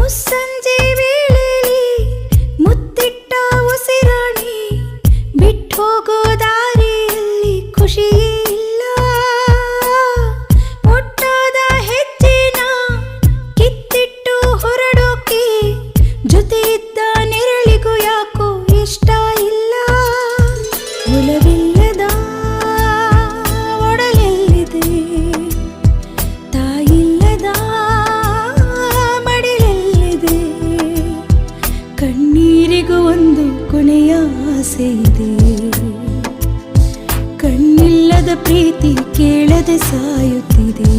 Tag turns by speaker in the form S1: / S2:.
S1: ಮುಸ್ಸಂಜೆ ವೇಳೆಯಲ್ಲಿ ಮುತ್ತಿಟ್ಟ ಉಸಿರಾಣಿ ಬಿಟ್ಟು ಹೋಗೋ ದಾರಿಯಲ್ಲಿ ಖುಷಿಯೇ ಇಲ್ಲ. ಒಟ್ಟಾದ ಹೆಜ್ಜೆನ ಕಿತ್ತಿಟ್ಟು ಹೊರಡೋಕೆ ಜೊತೆ ಇದ್ದ ನೆರಳಿಗೂ ಯಾಕೋ ಇಷ್ಟ ಇಲ್ಲ. ಒಲವಿಲ್ಲದ ಒಡಲೆಲ್ಲಿದೆ, ತಾಯಿಲ್ಲದ ಮಡಿಲೆಲ್ಲಿದೆ. ಕಣ್ಣೀರಿಗೂ ಒಂದು ಕೊನೆಯ ಆಸೆ ಇದೆ. ಕಣ್ಣಿಲ್ಲದ ಪ್ರೀತಿ ಕೇಳದೆ ಸಾಯುತ್ತಿದೆ.